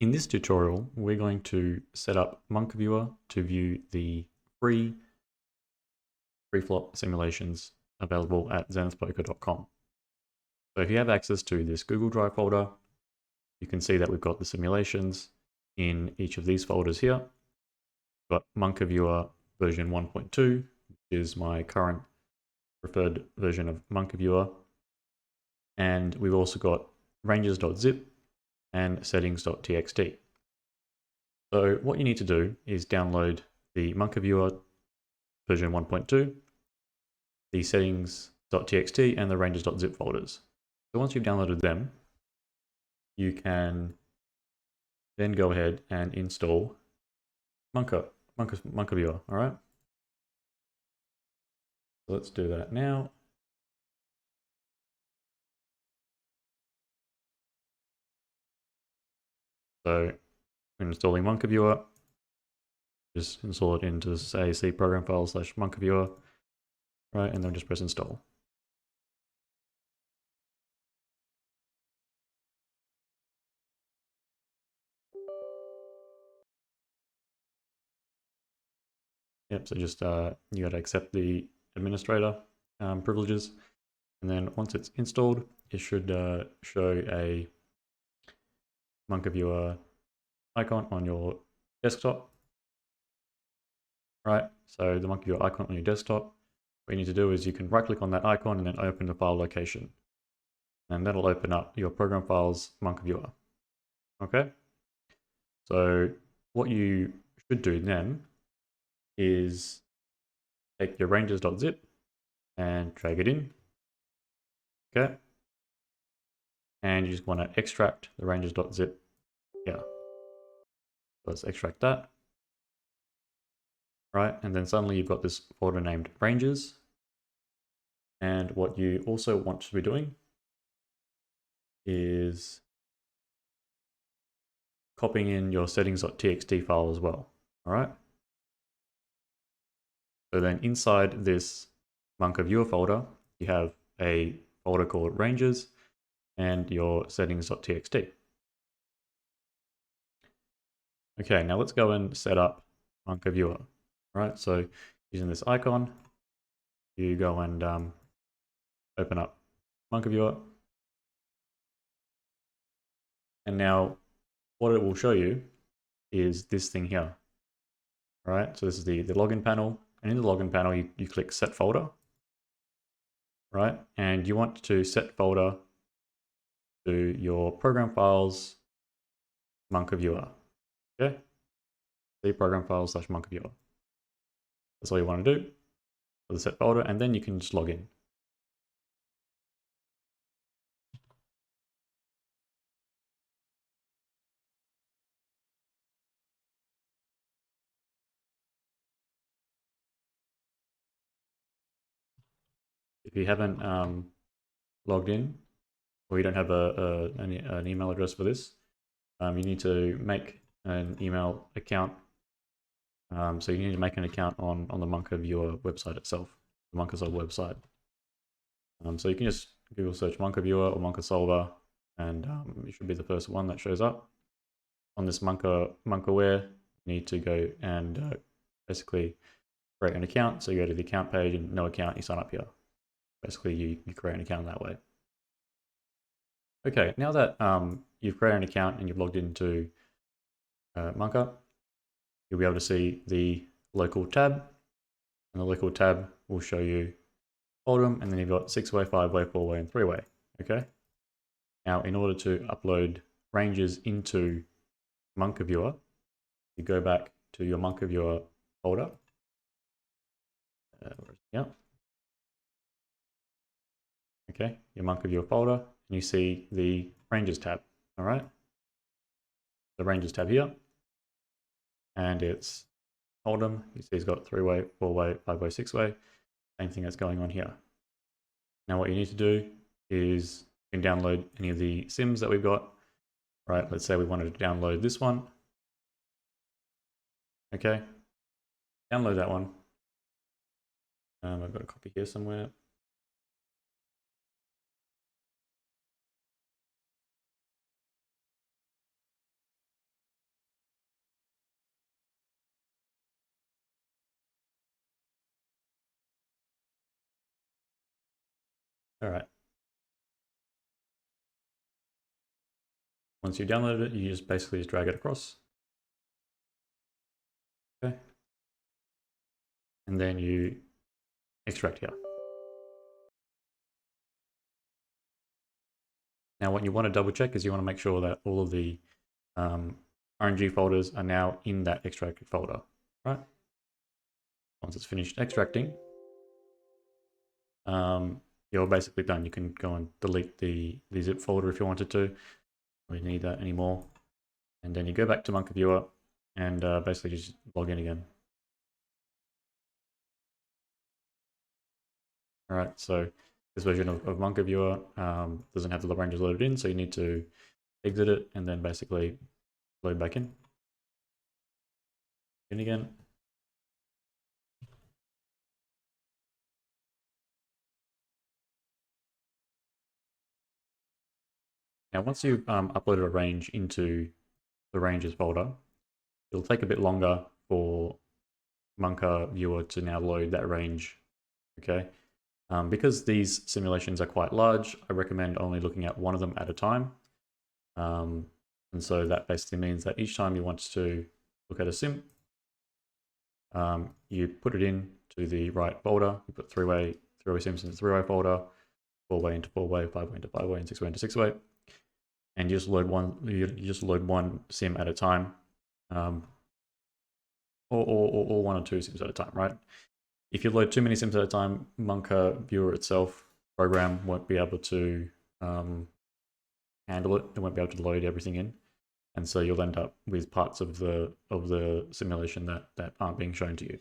In this tutorial, we're going to set up MonkerViewer to view the free Preflop simulations available at zenithpoker.com. So if you have access to this Google Drive folder, you can see that we've got the simulations in each of these folders here. We've got MonkerViewer version 1.2, which is my current preferred version of MonkerViewer. And we've also got ranges.zip and settings.txt. So what you need to do is download the MonkerViewer version 1.2, the settings.txt, and the ranges.zip folders. So once you've downloaded them, you can then go ahead and install MonkerViewer, all right? So let's do that now. So I'm installing MonkerViewer. Just install it into, say, C program file / MonkerViewer, right? And then just press install. Yep, so just you got to accept the administrator privileges. And then once it's installed, it should show a MonkerViewer icon on your desktop. Right, so the MonkerViewer icon on your desktop, what you need to do is you can right click on that icon and then open the file location. And that'll open up your program files MonkerViewer. Okay, so what you should do then is take your ranges.zip and drag it in. Okay, and you just want to extract the ranges.zip here. Let's extract that. Right, and then suddenly you've got this folder named ranges. And what you also want to be doing is copying in your settings.txt file as well. All right. So then inside this MonkerViewer folder, you have a folder called ranges and your settings.txt. Okay, now let's go and set up MonkerViewer. All right, so using this icon, you go and open up MonkerViewer. And now what it will show you is this thing here. All right, so this is the login panel. And in the login panel, you click set folder, right? And you want to set folder to your program files MonkerViewer, okay? The program files / MonkerViewer. That's all you want to do for the set folder, and then you can just log in. If you haven't logged in, or you don't have an email address for this, you need to make an email account. So you need to make an account on the MonkerViewer website itself, the Monkersolver website. So you can just Google search MonkerViewer or MonkerSolver, and it should be the first one that shows up. On this MonkerWare, you need to go and basically create an account. So you go to the account page, and no account, you sign up here. Basically, you create an account that way. Okay, now that you've created an account and you've logged into Monker, you'll be able to see the local tab, and the local tab will show you Hold'em, and then you've got 6-way, 5-way, 4-way, and 3-way. Okay. Now, in order to upload ranges into MonkerViewer, you go back to your MonkerViewer folder. Yeah. Okay, your MonkerViewer folder, and you see the ranges tab. All right. The ranges tab here, and it's Hold'em. You see it's got 3-way, 4-way, 5-way, 6-way. Same thing that's going on here. Now what you need to do is you can download any of the sims that we've got. Right, let's say we wanted to download this one. Okay, download that one. I've got a copy here somewhere. All right. Once you download it, you just basically just drag it across. Okay. And then you extract here. Now what you want to double check is you want to make sure that all of the RNG folders are now in that extracted folder, right? Once it's finished extracting, you're basically done. You can go and delete the zip folder if you wanted to. We don't need that anymore. And then you go back to MonkerViewer and basically just log in again. All right, so this version of MonkerViewer doesn't have the ranges loaded in, so you need to exit it and then basically load back in. In again. Now, once you've uploaded a range into the ranges folder, it'll take a bit longer for MonkerViewer to now load that range, okay? Because these simulations are quite large, I recommend only looking at one of them at a time. And so that basically means that each time you want to look at a sim, you put it in to the right folder. You put three-way sims into the three-way folder, four-way into four-way, five-way into five-way, and six-way into six-way. And you just load one sim at a time, or one or two sims at a time, right? If you load too many sims at a time, MonkerViewer itself program won't be able to handle it. It won't be able to load everything in, and so you'll end up with parts of the simulation that aren't being shown to you.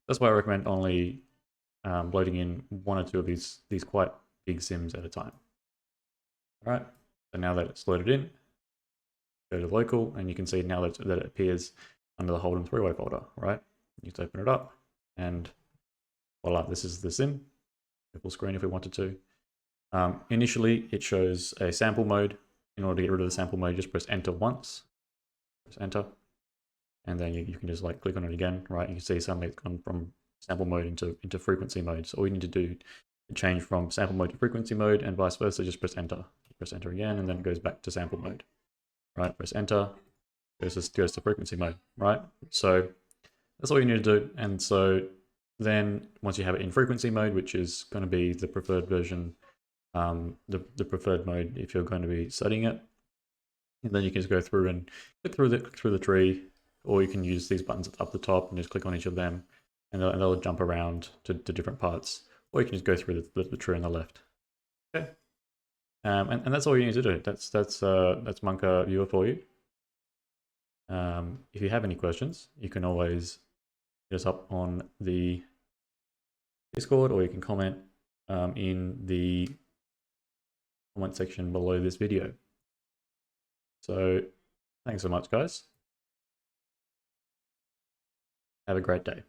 That's why I recommend only loading in one or two of these quite big sims at a time. All right. So now that it's loaded in, go to local, and you can see now that it appears under the Hold'em three-way folder, right? You just open it up, and voila, this is the sim. Full screen if we wanted to. Initially, it shows a sample mode. In order to get rid of the sample mode, just press enter once. Press enter, and then you can just like click on it again, right? You can see suddenly it's gone from sample mode into frequency mode. So all you need to do to change from sample mode to frequency mode and vice versa, just press enter. Press enter again, and then it goes back to sample mode, right? Press enter, goes to frequency mode, right? So that's all you need to do. And so then once you have it in frequency mode, which is going to be the preferred version, the preferred mode if you're going to be studying it, and then you can just go through and click through the tree, or you can use these buttons up the top and just click on each of them, and they'll jump around to different parts, or you can just go through the tree on the left. Okay. And that's all you need to do. That's MonkerViewer for you. If you have any questions, you can always hit us up on the Discord, or you can comment in the comment section below this video. So thanks so much, guys. Have a great day.